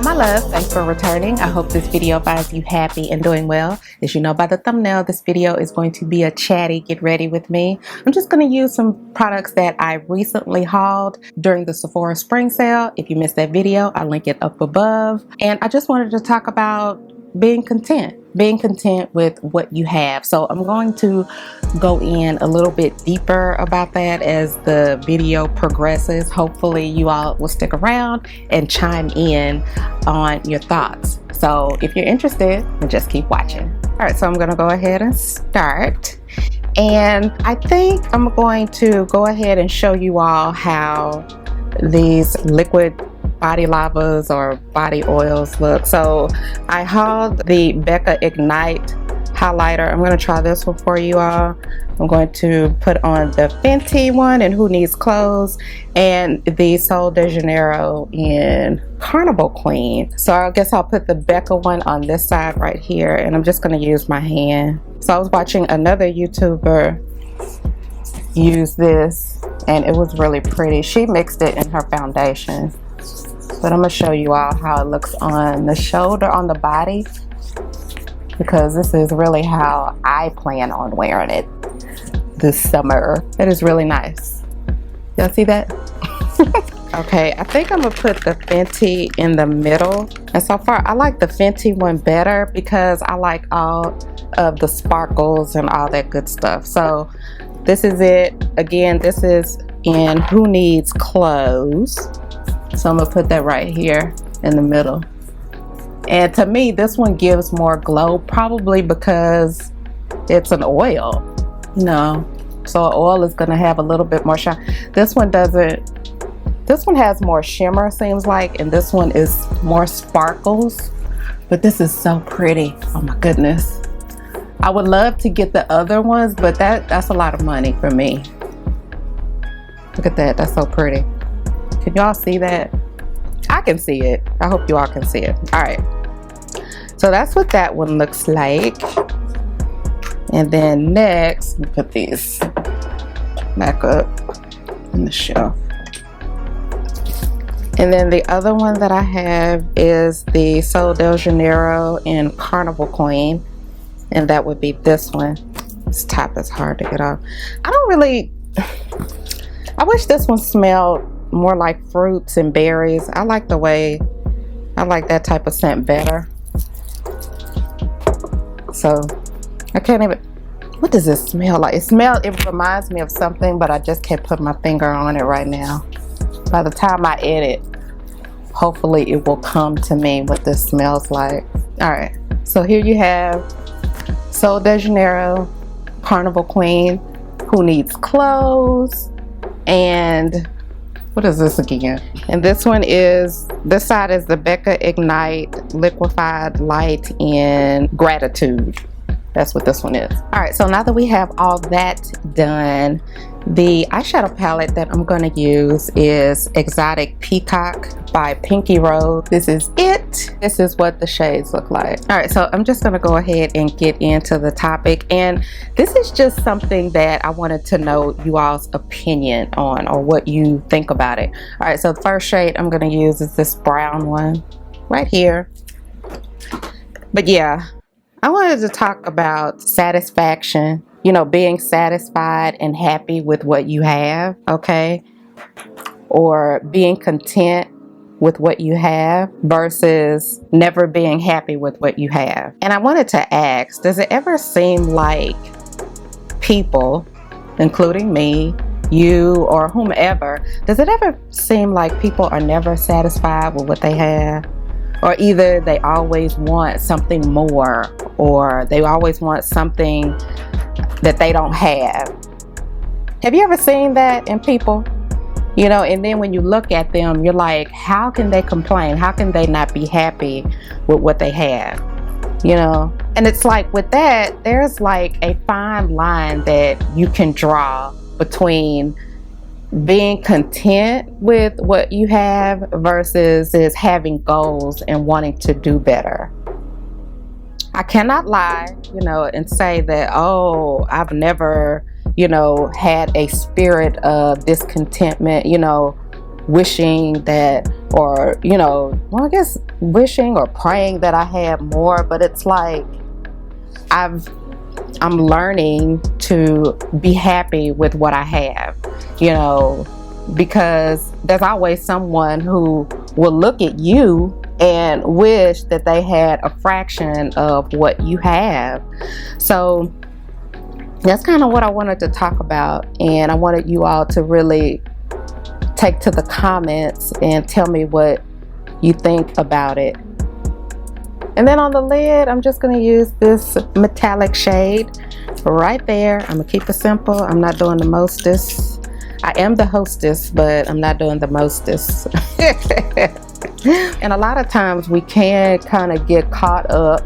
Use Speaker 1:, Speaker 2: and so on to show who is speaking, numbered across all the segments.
Speaker 1: my love, thanks for returning. I hope this video finds you happy and doing well. As you know by the thumbnail, this video is going to be a chatty get ready with me. I'm just going to use some products that I recently hauled during the Sephora spring sale. If you missed that video, I'll link it up above. And I just wanted to talk about being content with what you have. So I'm going to go in a little bit deeper about that as the video progresses. Hopefully you all will stick around and chime in on your thoughts. So if you're interested, just keep watching. All right, so I'm gonna go ahead and start. And I think I'm going to go ahead and show you all how these liquid body lavas or body oils look. So I hauled the BECCA Ignite highlighter. I'm going to try this one for you all. I'm going to put on the Fenty one in Who Needs Clothes and the Sol de Janeiro in Carnival Queen. So I guess I'll put the BECCA one on this side right here, and I'm just going to use my hand. So I was watching another YouTuber use this and it was really pretty. She mixed it in her foundation. But I'm going to show you all how it looks on the shoulder, on the body, because this is really how I plan on wearing it this summer. It is really nice. Y'all see that? Okay, I think I'm going to put the Fenty in the middle. And so far, I like the Fenty one better because I like all of the sparkles and all that good stuff. So this is it. Again, this is in Who Needs Clothes. So I'm gonna put that right here in the middle. And to me, this one gives more glow, probably because it's an oil, you know. So oil is gonna have a little bit more shine. This one doesn't. This one has more shimmer, seems like, and this one is more sparkles. But this is so pretty. Oh my goodness. I would love to get the other ones, but that's a lot of money for me. Look at that. That's so pretty. Can y'all see that? I can see it. I hope you all can see it. All right. So that's what that one looks like. And then next, we put these back up in the shelf. And then the other one that I have is the Sol de Janeiro in Carnival Queen. And that would be this one. This top is hard to get off. I wish this one smelled more like fruits and berries. I like that type of scent better. So I can't even, what does this smell like? It reminds me of something, but I just can't put my finger on it right now. By the time I edit, hopefully it will come to me what this smells like. All right, so here you have Sol de Janeiro, Carnival Queen, Who Needs Clothes, and what is this again? And this one is, this side is the BECCA Ignite Liquified Light in Gratitude. That's what this one is. All right, so now that we have all that done, the eyeshadow palette that I'm gonna use is Exotic Peacock by Pinky Rose. This is it. This is what the shades look like. All right, so I'm just gonna go ahead and get into the topic. And this is just something that I wanted to know you all's opinion on, or what you think about it. All right, so the first shade I'm gonna use is this brown one right here. But yeah, I wanted to talk about satisfaction, you know, being satisfied and happy with what you have, okay? Or being content with what you have versus never being happy with what you have. And I wanted to ask, does it ever seem like people, including me, you, or whomever, does it ever seem like people are never satisfied with what they have? Or either they always want something more, or they always want something that they don't have. Have you ever seen that in people? You know, and then when you look at them, you're like, how can they complain? How can they not be happy with what they have? You know? And it's like with that, there's like a fine line that you can draw between being content with what you have versus having goals and wanting to do better. I cannot lie, you know, and say that, oh, I've never, you know, had a spirit of discontentment, you know, wishing that or, you know, well, I guess wishing or praying that I had more, but it's like I'm learning to be happy with what I have, you know, because there's always someone who will look at you and wish that they had a fraction of what you have. So that's kind of what I wanted to talk about, and I wanted you all to really take to the comments and tell me what you think about it. And then on the lid, I'm just going to use this metallic shade right there. I'm going to keep it simple. I'm not doing the mostest. I am the hostess, but I'm not doing the mostest. And a lot of times we can kind of get caught up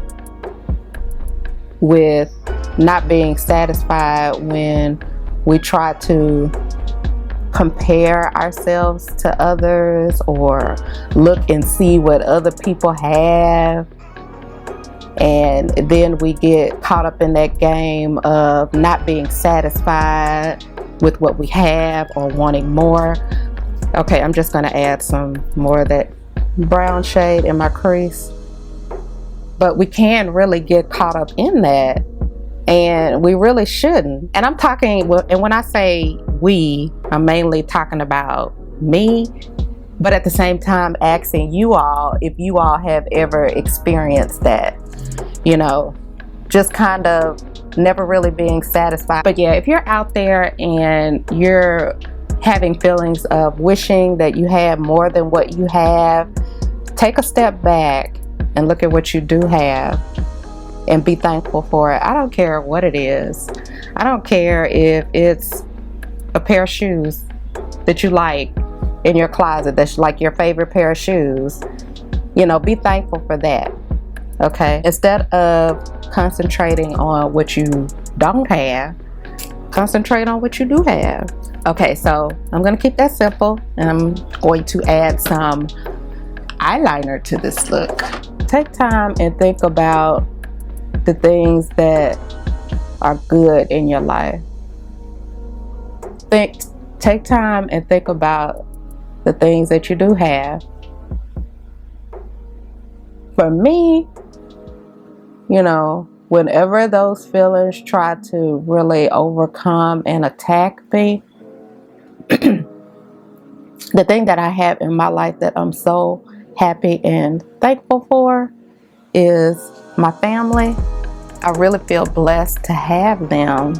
Speaker 1: with not being satisfied when we try to compare ourselves to others or look and see what other people have, and then we get caught up in that game of not being satisfied with what we have or wanting more. Okay, I'm just going to add some more of that brown shade in my crease, but we can really get caught up in that, and we really shouldn't. And I'm talking, and when I say we, I'm mainly talking about me, but at the same time asking you all if you all have ever experienced that, you know, just kind of never really being satisfied. But yeah, if you're out there and you're having feelings of wishing that you had more than what you have, take a step back and look at what you do have and be thankful for it. I don't care what it is. I don't care if it's a pair of shoes that you like in your closet, that's like your favorite pair of shoes. You know, be thankful for that. Okay, instead of concentrating on what you don't have, concentrate on what you do have. Okay, so I'm gonna keep that simple, and I'm going to add some eyeliner to this look. Take time and think about the things that are good in your life. Take time and think about the things that you do have. For me, you know, whenever those feelings try to really overcome and attack me, the thing that I have in my life that I'm so happy and thankful for is my family. I really feel blessed to have them.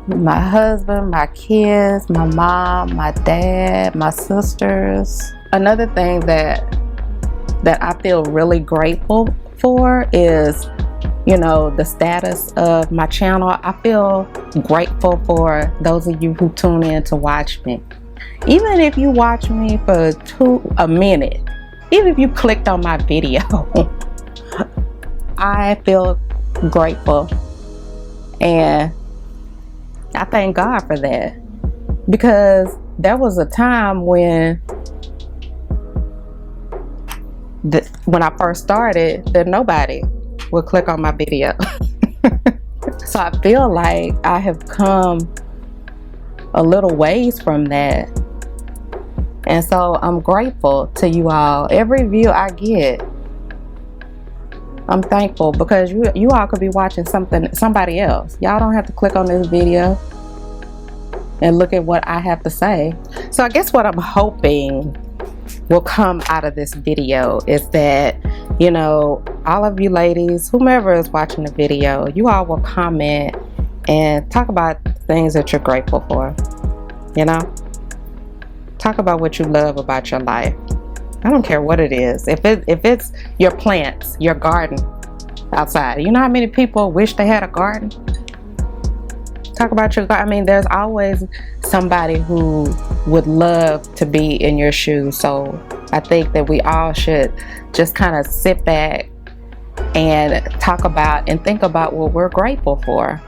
Speaker 1: My husband, my kids, my mom, my dad, my sisters. Another thing that I feel really grateful for is, you know, the status of my channel. I feel grateful for those of you who tune in to watch me. Even if you watch me for a minute, even if you clicked on my video, I feel grateful, and I thank God for that, because there was a time when I first started that nobody would click on my video. So I feel like I have come a little ways from that, and so I'm grateful to you all. Every view I get, I'm thankful, because you all could be watching somebody else. Y'all don't have to click on this video and look at what I have to say. So I guess what I'm hoping will come out of this video is that, you know, all of you ladies, whomever is watching the video, you all will comment and talk about things that you're grateful for. You know, talk about what you love about your life. I don't care what it is. If it's your plants, your garden outside. You know how many people wish they had a garden? Talk about your garden. I mean, there's always somebody who would love to be in your shoes. So I think that we all should just kind of sit back and talk about and think about what we're grateful for.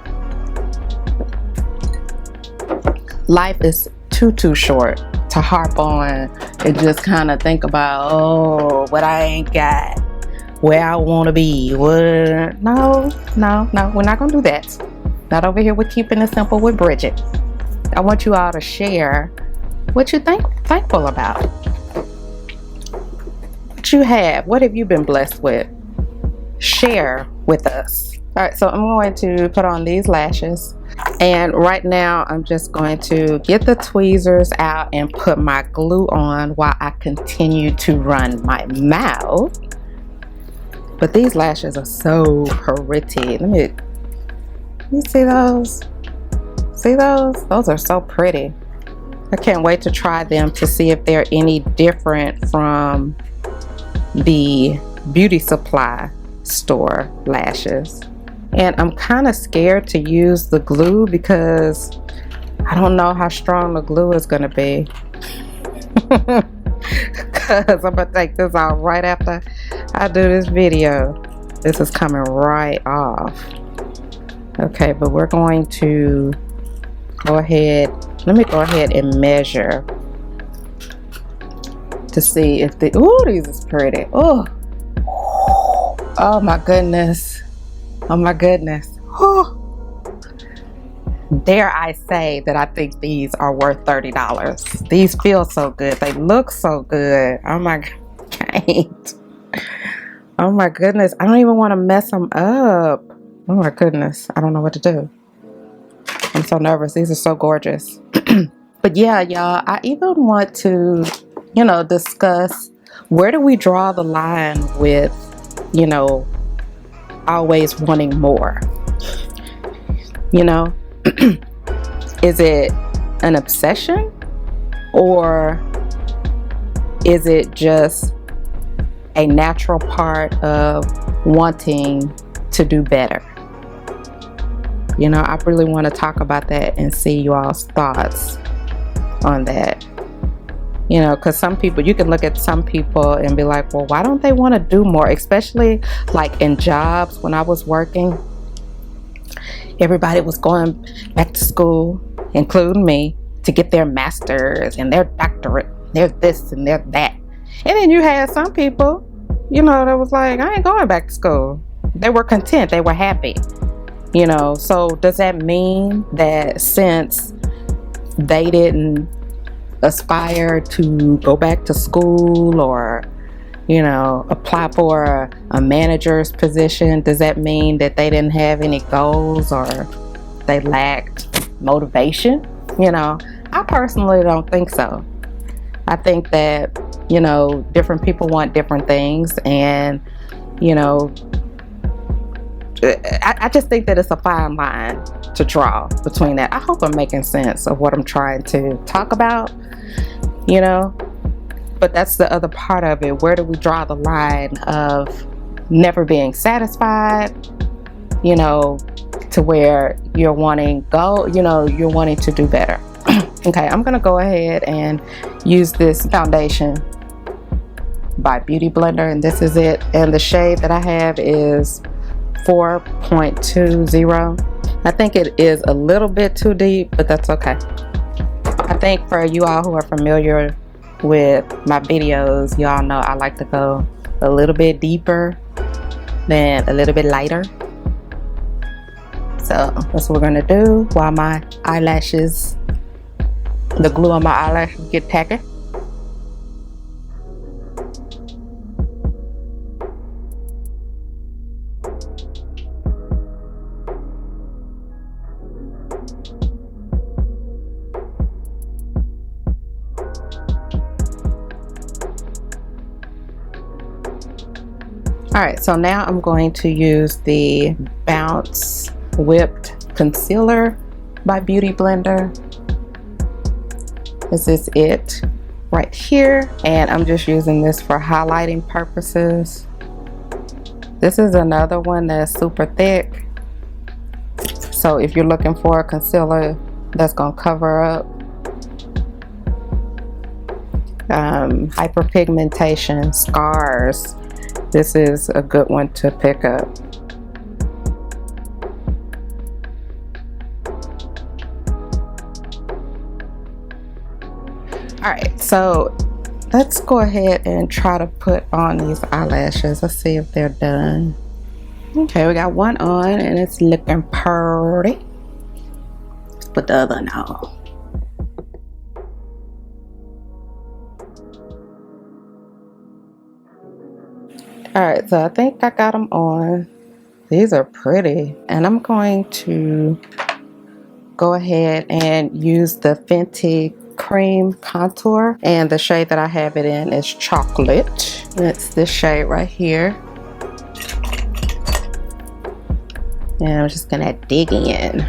Speaker 1: Life is too short to harp on and just kind of think about, oh, what I ain't got, where I want to be. What? No, we're not gonna do that. Not over here with Keeping It Simple with Bridget. I want you all to share what you thankful about. what you have. What have you been blessed with? Share with us. All right, so I'm going to put on these lashes, and right now I'm just going to get the tweezers out and put my glue on while I continue to run my mouth. But these lashes are so pretty. Let me see those. See those? Those are so pretty. I can't wait to try them to see if they're any different from the beauty supply store lashes. And I'm kind of scared to use the glue because I don't know how strong the glue is going to be. Because I'm going to take this out right after I do this video. This is coming right off. Okay, but we're going to go ahead. Let me go ahead and measure to see if the, ooh, these is pretty. Oh, oh my goodness. Oh my goodness. Oh. Dare I say that I think these are worth $30. These feel so good. They look so good. Oh my God. Oh my goodness. I don't even want to mess them up. Oh my goodness. I don't know what to do. I'm so nervous. These are so gorgeous. But yeah, y'all, I even want to, you know, discuss where do we draw the line with, you know, always wanting more. You know, is it an obsession, or is it just a natural part of wanting to do better? You know, I really want to talk about that and see you all's thoughts on that. You know, because some people, you can look at some people and be like, well, why don't they want to do more? Especially like in jobs. When I was working, everybody was going back to school, including me, to get their master's and their doctorate. They're this and they're that. And then you had some people, you know, that was like, I ain't going back to school. They were content. They were happy. You know, so does that mean that since they didn't aspire to go back to school or, you know, apply for a manager's position, does that mean that they didn't have any goals or they lacked motivation? You know, I personally don't think so. I think that, you know, different people want different things, and, you know, I just think that it's a fine line to draw between that. I hope I'm making sense of what I'm trying to talk about, you know, but that's the other part of it. Where do we draw the line of never being satisfied, you know, to where you're wanting you're wanting to do better. Okay, I'm gonna go ahead and use this foundation by Beauty Blender, and this is it, and the shade that I have is 4.20. I think it is a little bit too deep, but that's okay. I think for you all who are familiar with my videos, y'all know I like to go a little bit deeper than a little bit lighter. So that's what we're gonna do while my eyelashes, the glue on my eyelashes get tacky. Alright, so now I'm going to use the Bounce Whipped Concealer by Beauty Blender. This is it right here, and I'm just using this for highlighting purposes. This is another one that's super thick, so if you're looking for a concealer that's going to cover up hyperpigmentation, scars, this is a good one to pick up. Alright, so let's go ahead and try to put on these eyelashes. Let's see if they're done. Okay, we got one on and it's looking pretty. Let's put the other one on. Alright, so I think I got them on. These are pretty. And I'm going to go ahead and use the Fenty Cream Contour. And the shade that I have it in is Chocolate. It's this shade right here. And I'm just gonna dig in.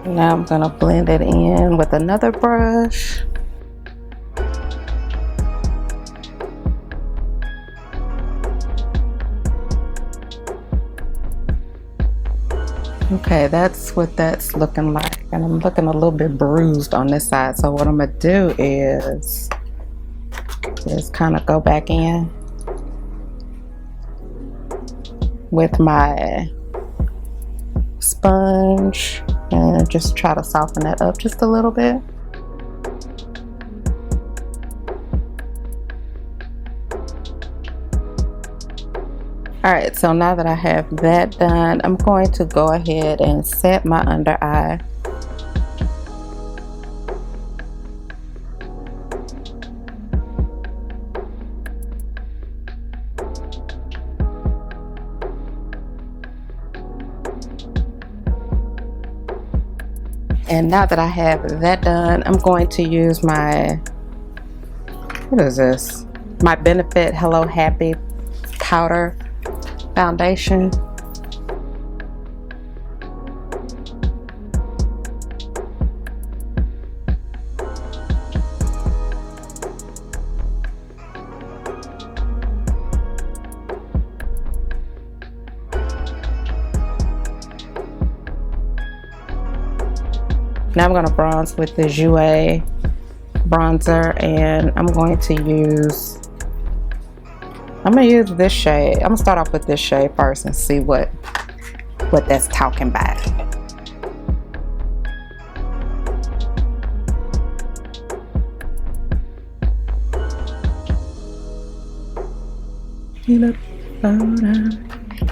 Speaker 1: Now I'm gonna blend it in with another brush. Okay, that's what that's looking like. And I'm looking a little bit bruised on this side. So what I'm gonna do is just kind of go back in with my sponge and just try to soften that up just a little bit. Alright, so now that I have that done, I'm going to go ahead and set my under eye. And now that I have that done, I'm going to use my, what is this? My Benefit Hello Happy Powder Foundation. Now I'm going to bronze with the JOUER bronzer, and I'm going to use this shade. I'm gonna start off with this shade first and see what that's talking about.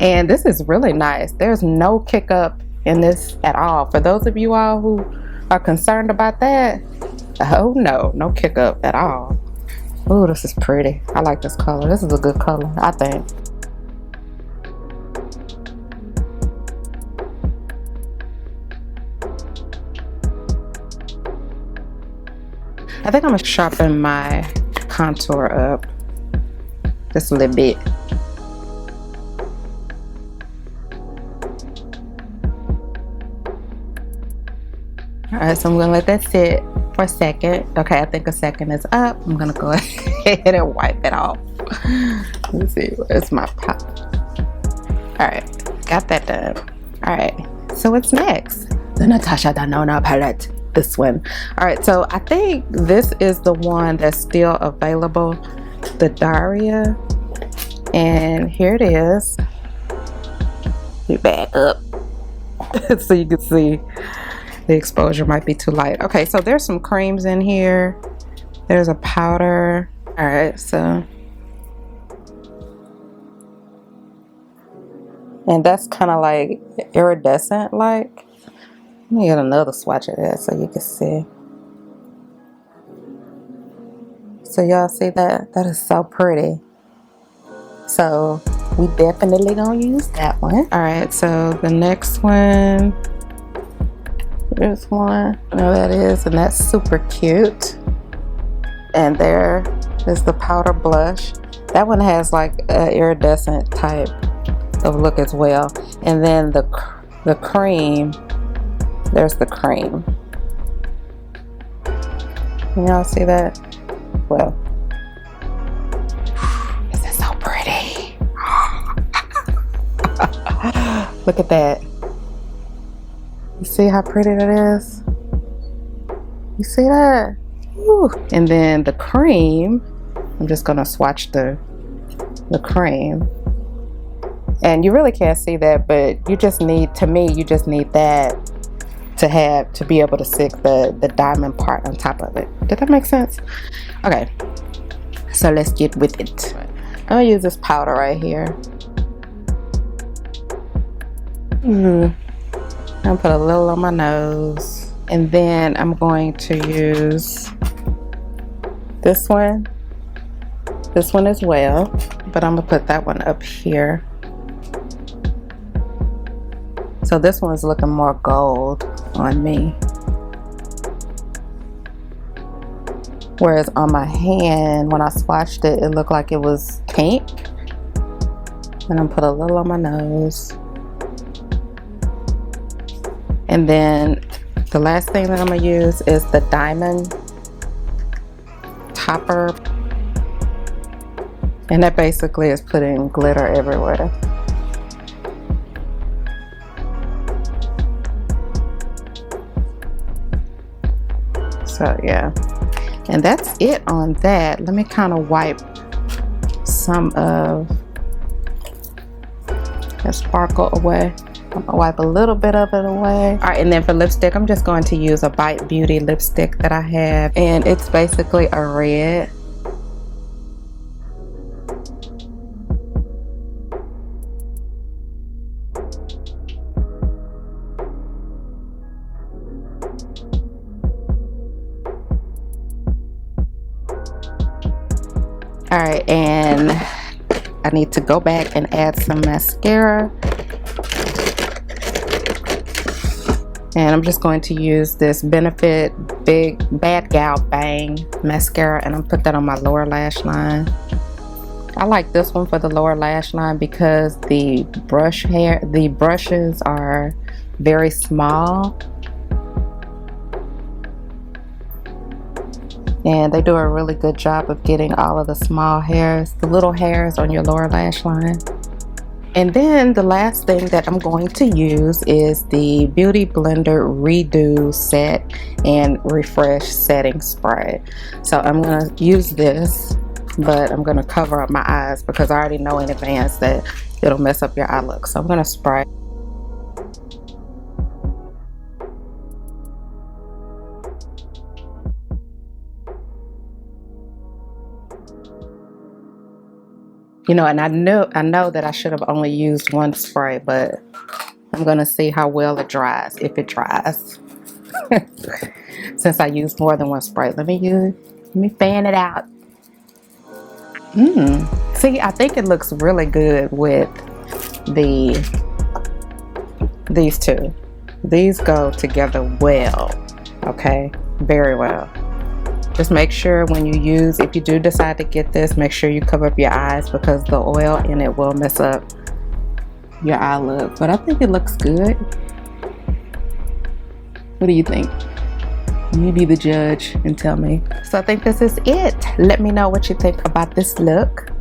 Speaker 1: And this is really nice. There's no kick up in this at all. For those of you all who are concerned about that, oh no kick up at all. Oh, this is pretty. I like this color. This is a good color, I think. I think I'm gonna sharpen my contour up just a little bit. Alright, so I'm gonna let that sit for a second. Okay, I think a second is up. I'm gonna go ahead and wipe it off. Let's see, where's my pot? Alright, got that done. Alright, so what's next? The NATASHA DENONA palette. This one. Alright, so I think this is the one that's still available. The Daria. And here it is. We back up so you can see. The exposure might be too light. Okay, so there's some creams in here. There's a powder. All right, so. And that's kind of like iridescent like. Let me get another swatch of that so you can see. So y'all see that? That is so pretty. So we definitely gonna use that one. All right, so the next one. There's one. There that is, and that's super cute. And there is the powder blush. That one has like an iridescent type of look as well. And then the cream. There's the cream. Can y'all see that? Well, this is so pretty. Look at that. You see how pretty that is? You see that? Woo. And then the cream, I'm just gonna swatch the cream. And you really can't see that, but you just need, to me, you just need that to be able to stick the diamond part on top of it. Did that make sense? Okay, so let's get with it. I'm gonna use this powder right here. I'm gonna put a little on my nose, and then I'm going to use this one as well, but I'm gonna put that one up here. So this one's looking more gold on me, whereas on my hand, when I swatched it, it looked like it was pink. And I'm gonna put a little on my nose. And then the last thing that I'm gonna use is the diamond topper. And that basically is putting glitter everywhere. So yeah, and that's it on that. Let me kind of wipe some of the sparkle away. I'm gonna wipe a little bit of it away. All right, and then for lipstick, I'm just going to use a Bite Beauty lipstick that I have, and it's basically a red. All right, and I need to go back and add some mascara. And I'm just going to use this Benefit Big Bad Gal Bang mascara, and I'm put that on my lower lash line. I like this one for the lower lash line because the brushes are very small. And they do a really good job of getting all of the small hairs, the little hairs on your lower lash line. And then the last thing that I'm going to use is the Beauty Blender Redo Set and Refresh Setting Spray. So I'm going to use this, but I'm going to cover up my eyes because I already know in advance that it'll mess up your eye look. So I'm going to spray. You know, and I know that I should have only used one spray, but I'm gonna see how well it dries, if it dries. Since I used more than one spray, let me fan it out. See, I think it looks really good with these two. These go together well, okay, very well. Just make sure when you use, if you do decide to get this, make sure you cover up your eyes because the oil in it will mess up your eye look. But I think it looks good. What do you think? You be the judge and tell me. So I think this is it. Let me know what you think about this look.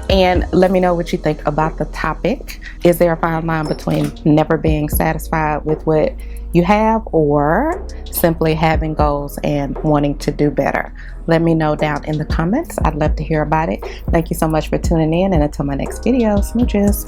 Speaker 1: And let me know what you think about the topic. Is there a fine line between never being satisfied with what you have or simply having goals and wanting to do better? Let me know down in the comments. I'd love to hear about it. Thank you so much for tuning in, and until my next video, smooches.